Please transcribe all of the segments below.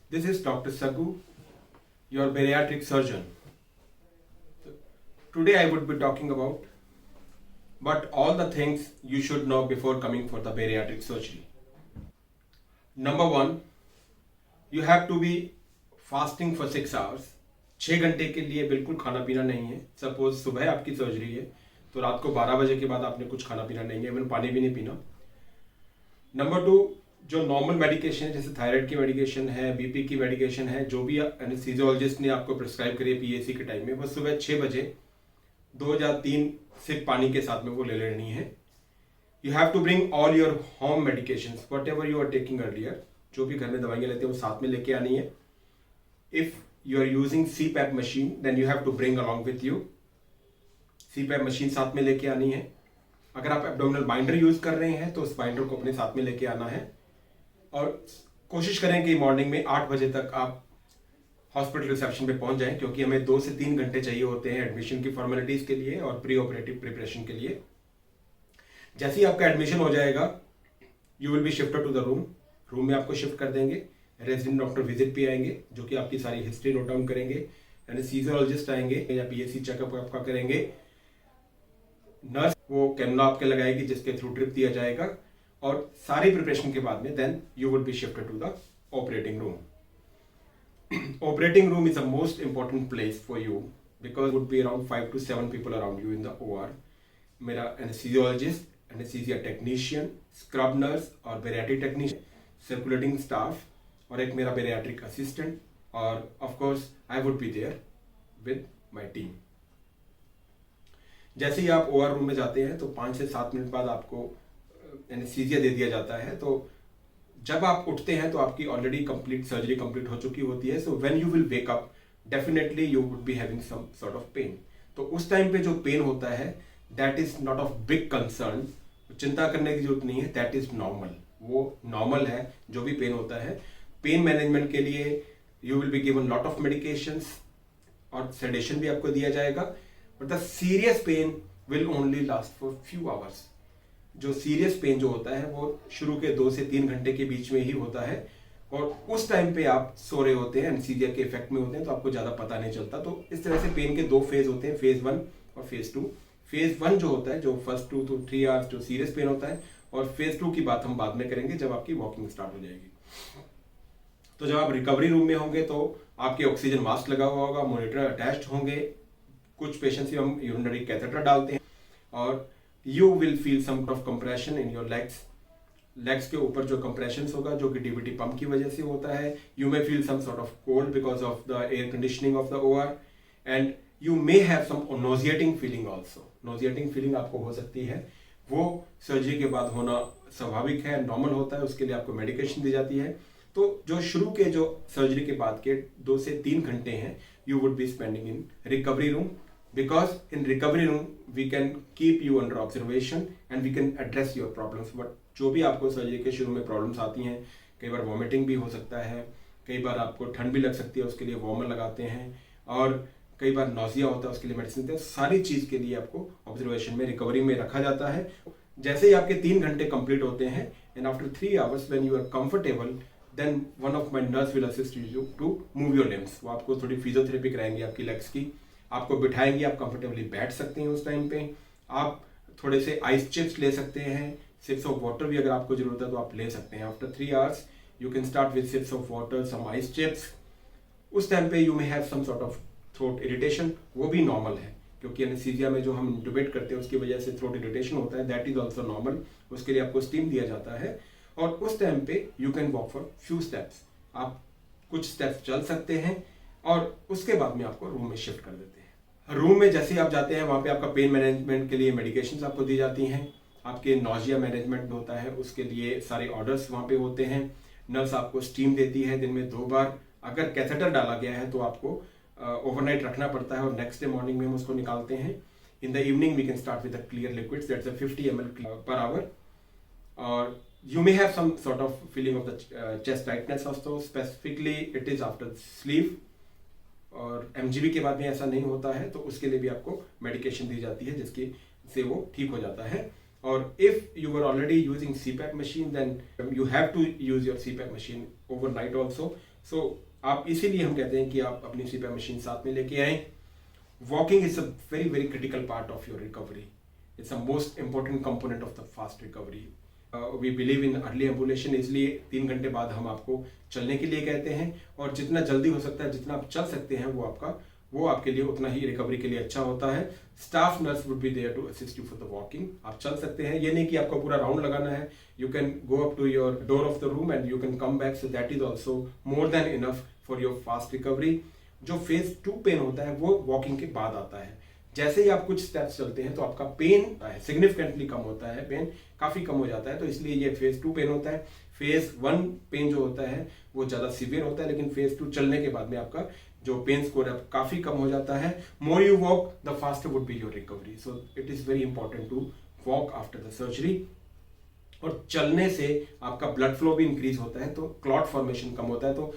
This is Dr. Sagu, your bariatric surgeon. Today I would be talking about what all the things you should know before coming for the bariatric surgery. Number one, you have to be fasting for 6 hours. 6 घंटे के लिए बिल्कुल खाना पीना नहीं है. Suppose सुबह आपकी सर्जरी है तो रात को 12 बजे के बाद आपने कुछ खाना पीना नहीं है, इवन पानी भी नहीं पीना. नंबर टू, जो नॉर्मल मेडिकेशन है जैसे थायराइड की मेडिकेशन है, बीपी की मेडिकेशन है, जो भी एनेस्थीसियोलॉजिस्ट ने आपको प्रिस्क्राइब करी है पीएसी के टाइम में, वो सुबह 6 बजे 2 या 3 सिप पानी के साथ में वो ले लेनी है. You have to bring all your home medication whatever you are taking earlier. जो भी घर में दवाइयाँ लेते हैं वो साथ में लेके आनी है. If you are using CPAP machine then you have to bring along with you. CPAP machine साथ में लेके आनी है. अगर आप एब्डोमिनल बाइंडर यूज कर रहे हैं तो उस बाइंडर को अपने साथ में लेके आना है. और कोशिश करें कि मॉर्निंग में 8 बजे तक आप हॉस्पिटल रिसेप्शन पे पहुंच जाएं, क्योंकि हमें 2 से 3 घंटे चाहिए होते हैं एडमिशन की फॉर्मेलिटीज के लिए और प्री ऑपरेटिव प्रिपरेशन के लिए. जैसे ही आपका एडमिशन हो जाएगा you will be shifted to the room. Room में आपको शिफ्ट कर देंगे. रेजिडेंट डॉक्टर विजिट पे आएंगे जो कि आपकी सारी हिस्ट्री नोट डाउन करेंगे. एनेस्थीसियोलॉजिस्ट आएंगे या पीएसी चेकअप आपका करेंगे. नर्स वो कैनुला आपके लगाएगी जिसके थ्रू ड्रिप दिया जाएगा. और सारी प्रिपरेशन के बाद में then you would be shifted to the operating room. Operating room is the most important place for you because would be around 5 to 7 people around you in the OR. मेरा anesthesiologist, anesthesia technician, scrub nurse और bariatric technician, circulating staff और एक मेरा bariatric assistant, और of course I would be there with my team. जैसे ही आप OR room में जाते हैं तो 5 से 7 मिनट बाद आपको एनेस्थीसिया दे दिया जाता है. तो जब आप उठते हैं तो आपकी ऑलरेडी कंप्लीट सर्जरी कंप्लीट हो चुकी होती है. So when you will wake up definitely you would be having some sort of pain. तो उस टाइम पे जो पेन होता है that is not of big concern. चिंता करने की जरूरत नहीं है. That is normal. वो नॉर्मल है जो भी पेन होता है. पेन मैनेजमेंट के लिए you will be given lot of medications और सेडेशन भी आपको दिया जाएगा. But the serious pain will only last for few hours. जो सीरियस पेन जो होता है वो शुरू के 2 से 3 घंटे के बीच में ही होता है. और उस टाइम पे आप सो रहे होते हैं, एनेस्थीसिया के इफेक्ट में होते हैं, तो आपको ज्यादा पता नहीं चलता. तो इस तरह से पेन के 2 फेज होते हैं, फेज 1 और फेज 2. फेज 1 जो होता है, जो फर्स्ट 2 to 3 आवर्स जो सीरियस पेन होता है, और फेज 2 की बात हम बाद में करेंगे जब आपकी वॉकिंग स्टार्ट हो जाएगी. तो जब आप रिकवरी रूम में होंगे तो आपके ऑक्सीजन मास्क लगा हुआ होगा, मॉनिटर अटैच्ड होंगे. कुछ पेशेंट्स में हम यूरिनरी कैथेटर डालते हैं और you will feel some of compression in your legs. Legs के ऊपर जो कंप्रेशन होगा जो कि डीवीटी पंप की वजह से होता है. You may feel some sort of cold because of the air conditioning of the OR and you may have some nauseating feeling also. Nauseating feeling आपको हो सकती है. वो सर्जरी के बाद होना स्वाभाविक है, नॉर्मल होता है. उसके लिए आपको मेडिकेशन दी जाती है. तो जो शुरू के जो सर्जरी के बाद के 2 से 3 घंटे हैं you would be spending in recovery room. Because in recovery room we can keep you under observation and we can address your problems. But जो भी आपको सर्जरी के शुरू में प्रॉब्लम्स आती हैं, कई बार वॉमिटिंग भी हो सकता है, कई बार आपको ठंड भी लग सकती है, उसके लिए वार्मर लगाते हैं, और कई बार नोजिया होता है उसके लिए मेडिसिन देते हैं. सारी चीज़ के लिए आपको ऑब्जर्वेशन में रिकवरी में रखा जाता है. जैसे ही आपके 3 घंटे कंप्लीट होते हैं and after 3 hours when you are comfortable then one of my nurse will assist you to move your limbs. वो आपको थोड़ी फिजियोथेरेपी कराएंगे आपकी लेग्स की, आपको बिठाएंगे, आप कंफर्टेबली बैठ सकते हैं. उस टाइम पे आप थोड़े से आइस चिप्स ले सकते हैं. सिप्स ऑफ वाटर भी अगर आपको जरूरत है तो आप ले सकते हैं. After 3 hours you can start with sips of water, some ice chips. उस टाइम पे you may have some sort of throat irritation. वो भी नॉर्मल है क्योंकि एनेस्थीसिया में जो हम इंट्यूबेट करते हैं उसकी वजह से थ्रोट इरिटेशन होता है. That is also normal. उसके लिए आपको स्टीम दिया जाता है. और उस टाइम पे you can walk for few steps. आप कुछ स्टेप्स चल सकते हैं और उसके बाद में आपको रूम में शिफ्ट कर देते हैं. रूम में जैसे ही आप जाते हैं वहाँ पे आपका पेन मैनेजमेंट के लिए मेडिकेशंस आपको दी जाती हैं. आपके नोजिया मैनेजमेंट होता है उसके लिए सारे ऑर्डर्स वहाँ पे होते हैं. नर्स आपको स्टीम देती है दिन में 2 बार. अगर कैथेटर डाला गया है तो आपको ओवरनाइट रखना पड़ता है और नेक्स्ट डे मॉर्निंग में हम उसको निकालते हैं. In the evening we can start with the clear liquids that's 50 ml per hour. और you may have some sort of feeling of the chest tightness also. Specifically it is after sleep. और MGB के बाद में ऐसा नहीं होता है तो उसके लिए भी आपको मेडिकेशन दी जाती है जिसकी से वो ठीक हो जाता है. और if you were already using CPAP machine then you have to use your CPAP machine overnight also. आप इसीलिए हम कहते हैं कि आप अपनी CPAP मशीन साथ में लेके आएं. Walking is a very very critical part of your recovery. It's the most important component of the fast recovery. We believe in early ambulation, इसलिए 3 घंटे बाद हम आपको चलने के लिए कहते हैं, और जितना जल्दी हो सकता है, जितना आप चल सकते हैं, वो आपके लिए उतना ही रिकवरी के लिए अच्छा होता है. Staff nurse would be there to assist you for the walking. आप चल सकते हैं, ये नहीं कि आपको पूरा राउंड लगाना है. You can go up to your door of the room and you can come back, so that is also more than enough for your fast recovery. जो फेज 2 पेन होता है वो वॉकिंग के बाद आता है. जैसे ही आप कुछ स्टेप्स चलते हैं तो आपका पेन सिग्निफिकेंटली कम होता है, पेन काफी कम हो जाता है. तो इसलिए ये फेज 2 पेन होता है. फेज 1 पेन जो होता है वो ज्यादा सीवियर होता है, लेकिन फेज 2 चलने के बाद में आपका जो पेन स्कोर है काफी कम हो जाता है. More you walk the faster would be your recovery. So it is very important to walk after the surgery. और चलने से आपका ब्लड फ्लो भी इंक्रीज होता है, तो क्लॉट फॉर्मेशन कम होता है, तो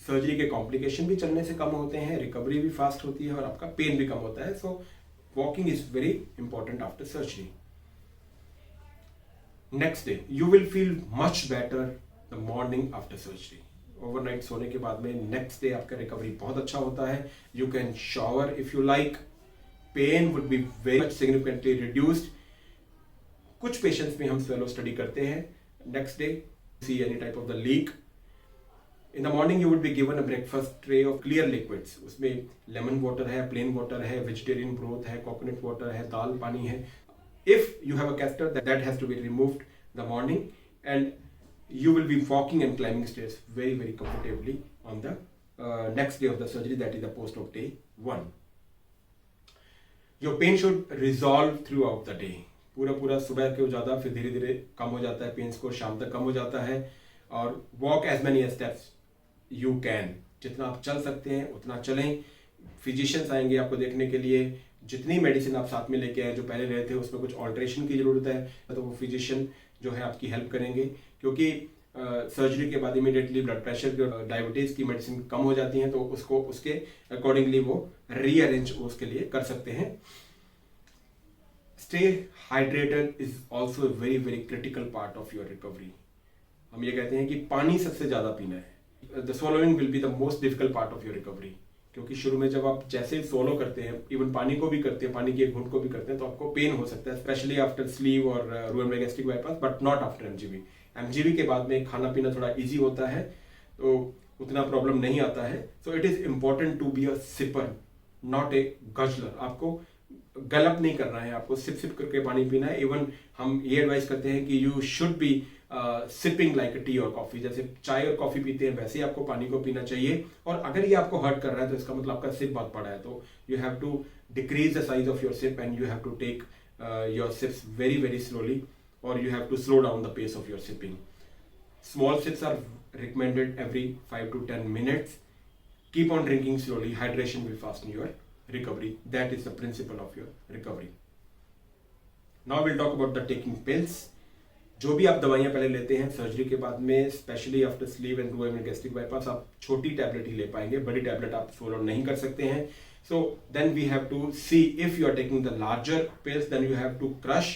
सर्जरी के कॉम्प्लिकेशन भी चलने से कम होते हैं, रिकवरी भी फास्ट होती है और आपका पेन भी कम होता है. So walking is very important after surgery. Next day you will feel much better the morning after surgery. Overnight सोने के बाद में नेक्स्ट डे आपका रिकवरी बहुत अच्छा होता है. You can shower if you like. Pain would be very much significantly reduced. कुछ पेशेंट्स में हम स्वेलो स्टडी करते हैं. Next day see any type of the leak. In the morning you would be given a breakfast tray of clear liquids. उसमें lemon water है, plain water है, vegetarian broth है, coconut water है, दाल पानी है. If you have a catheter, that has to be removed in the morning, and you will be walking and climbing stairs very very comfortably on the next day of the surgery, that is the post of day 1. Your pain should resolve throughout the day. पूरा सुबह के ज़्यादा, फिर धीरे धीरे कम हो जाता है, पेन स्कोर शाम तक कम हो जाता है. और walk as many steps you can. जितना आप चल सकते हैं उतना चलें. फिजिशियंस आएंगे आपको देखने के लिए. जितनी मेडिसिन आप साथ में लेके आए, जो पहले रहे थे उसमें कुछ ऑल्ट्रेशन की जरूरत है, तो वो फिजिशियन जो है आपकी हेल्प करेंगे. क्योंकि सर्जरी के बाद इमीडिएटली ब्लड प्रेशर, डायबिटीज की मेडिसिन कम हो जाती हैं, तो उसके अकॉर्डिंगली वो रीअरेंज उसके लिए कर सकते हैं. Stay hydrated is also a very very critical part of your recovery. हम ये कहते हैं कि पानी सबसे ज्यादा पीना है. The swallowing will be the most difficult part of your recovery. क्योंकि शुरू में जब आप जैसे swallow करते हैं, इवन पानी को भी करते हैं, पानी के एक घूंट को भी करते हैं, तो आपको पेन हो सकता है, स्पेशली आफ्टर स्लीव और rheumatoid gastric bypass, but not after MGB. MGB के बाद में खाना पीना थोड़ा इजी होता है, तो उतना प्रॉब्लम नहीं आता है. So it is important to be a sipper, not a guzzler. आपको गलप नहीं करना है, आपको सिप सिप करके पानी पीना है. इवन हम ये एडवाइस करते हैं कि you should be sipping like T और कॉफी. जैसे चाय और कॉफी पीते हैं वैसे ही आपको पानी को पीना चाहिए. और अगर ये आपको हर्ट कर रहा है तो इसका मतलब आपका सिप बहुत बड़ा है, तो you have to decrease the size of your sip and you have to take your sips very very slowly, और you have to slow down the pace of your sipping. Small sips are recommended every 5 to 10 minutes. Keep on drinking slowly. Hydration will fasten your recovery. That is the principle of your recovery. Now we'll talk about the taking pills. जो भी आप दवाइयाँ पहले लेते हैं surgery के बाद में, specially after sleeve and rheumatoid gastric bypass, आप छोटी टैबलेट ही ले पाएंगे, बड़ी टैबलेट आप swallow नहीं कर सकते हैं. So then we have to see if you are taking the larger pills, then you have to crush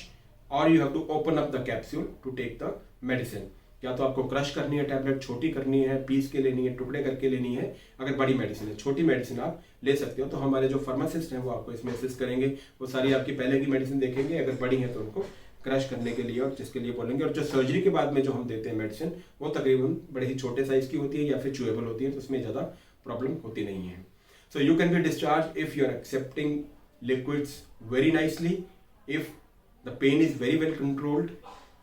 or you have to open up the capsule to take the medicine. या तो आपको crush करनी है tablet, छोटी करनी है, piece के लेनी है, टुकड़े करके लेनी है. अगर बड़ी मेडिसिन है, छोटी मेडिसिन आप ले सकते हो. तो हमारे जो फार्मासिस्ट हैं वो आपको इसमें असिस्ट करेंगे. वो सारी आपकी पहले की मेडिसिन देखेंगे, अगर बड़ी है तो उनको क्रश करने के लिए और जिसके लिए बोलेंगे. और जो सर्जरी के बाद में जो हम देते हैं मेडिसिन, वो तकरीबन बड़े ही छोटे साइज की होती है या फिर चूएबल होती है, तो उसमें ज़्यादा प्रॉब्लम होती नहीं है. So you can be discharge if you are accepting liquids very nicely, if the pain is very well controlled,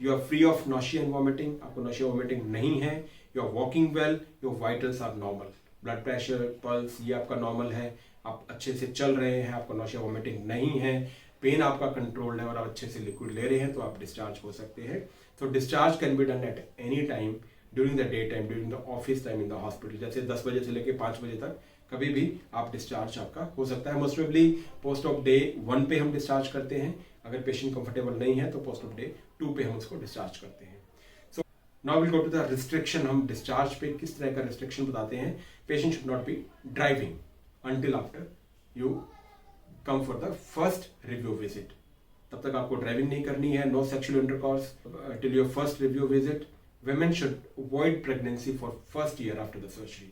you are free of nausea and vomiting, आपको नॉशिया वॉमिटिंग नहीं है, you are walking well, your vitals are normal, blood pressure, pulse ये आपका normal है, आप अच्छे से चल रहे हैं, आपको नॉशिया वॉमिटिंग नहीं है, पेन आपका कंट्रोल्ड है और आप अच्छे से लिक्विड ले रहे हैं, तो आप डिस्चार्ज हो सकते हैं. So discharge can be done at any time during the day time, during the office time in the hospital. जैसे 10 बजे से लेकर 5 बजे तक कभी भी आप डिस्चार्ज आपका हो सकता है. Most probably post of day 1 पे हम डिस्चार्ज करते हैं. अगर पेशेंट कंफर्टेबल नहीं है तो पोस्ट ऑफ डे 2 पे हम उसको डिस्चार्ज करते हैं. So now will go to the restriction. हम डिस्चार्ज पे किस तरह का रिस्ट्रिक्शन बताते हैं. Patient should not be driving until after you come for the first review visit. तब तक आपको ड्राइविंग नहीं करनी है. No sexual intercourse till your first review visit. Women should avoid pregnancy for first year after the surgery.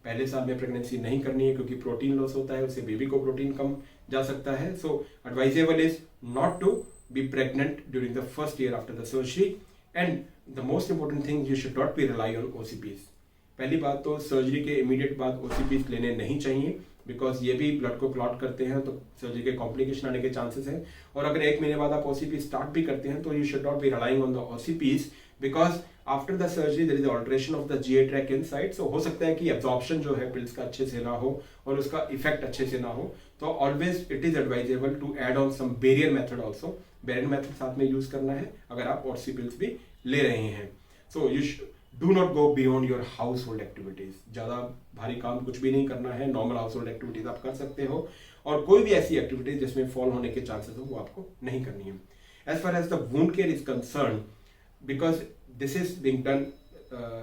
पहले साल में pregnancy नहीं करनी है क्योंकि प्रोटीन लॉस होता है, उससे बेबी को प्रोटीन कम जा सकता है. So advisable is not to be pregnant during the first year after the surgery. And the most important thing, you should not be rely on OCPs. पहली बात तो सर्जरी के इमीडिएट बाद OCPs लेने नहीं चाहिए, बिकॉज ये भी ब्लड को क्लॉट करते हैं, तो सर्जरी के कॉम्प्लिकेशन आने के चांसेस हैं. और अगर 1 महीने बाद आप OCP स्टार्ट भी करते हैं तो you should not be relying on the OCPs, because after the surgery there is alteration of the GI tract inside. So हो सकता है कि एब्जॉर्प्शन जो है पिल्स का अच्छे से ना हो और उसका इफेक्ट अच्छे से ना हो. तो always it is advisable to add on some barrier method also. Barrier method साथ में यूज करना है अगर आप OCPs भी ले रहे हैं. So you do not go beyond your house hold activities. ज़्यादा भारी काम कुछ भी नहीं करना है, नॉर्मल हाउस होल्ड एक्टिविटीज आप कर सकते हो, और कोई भी ऐसी एक्टिविटीज जिसमें फॉल होने के चांसेस हो वो आपको नहीं करनी है. As far as the wound care is concern, because this is being done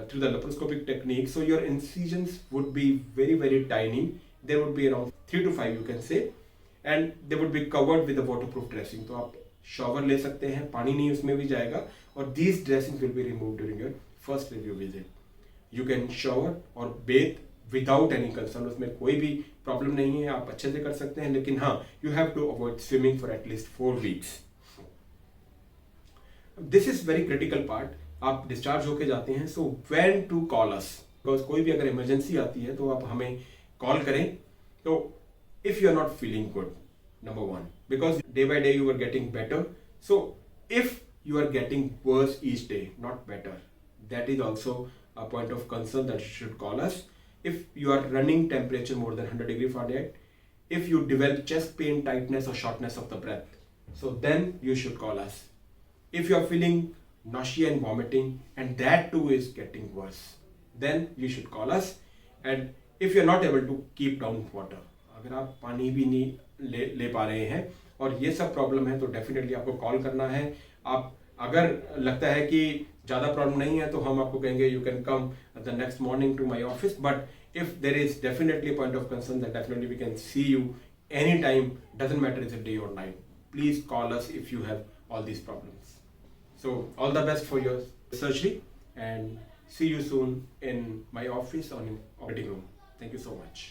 through the laparoscopic technique, so your incisions would be very very tiny. There would be around 3 to 5 you can say, and they would be covered with a waterproof dressing. तो आप shower ले सकते हैं, पानी नहीं उसमें भी जाएगा, और these dressings will be removed during your first review visit. You can shower और bathe without any concern. उसमें कोई भी प्रॉब्लम नहीं है, आप अच्छे से कर सकते हैं. लेकिन हाँ, you have to avoid swimming for at least 4 weeks. This is very critical part. आप डिस्चार्ज होके जाते हैं, so when to call us, because कोई भी अगर इमरजेंसी आती है तो आप हमें कॉल करें. तो if you are not feeling good, number 1, because day by day you are getting better. So if you are getting worse each day, not better, that is also a point of concern that you should call us. If you are running temperature more than 100 degree Fahrenheit, if you develop chest pain, tightness or shortness of the breath, so then you should call us. If you are feeling nausea and vomiting and that too is getting worse, then you should call us. And if you are not able to keep down water, अगर आप पानी भी नहीं ले पा रहे हैं और ये सब प्रॉब्लम है, तो डेफिनेटली आपको कॉल करना है. आप अगर लगता है कि ज़्यादा प्रॉब्लम नहीं है तो हम आपको कहेंगे you can come the next morning to my office. But if there is definitely a point of concern, that definitely we can see you anytime, doesn't matter is it day or night. Please call us if you have all these problems. So all the best for your surgery, and see you soon in my office or in operating room. Thank you so much.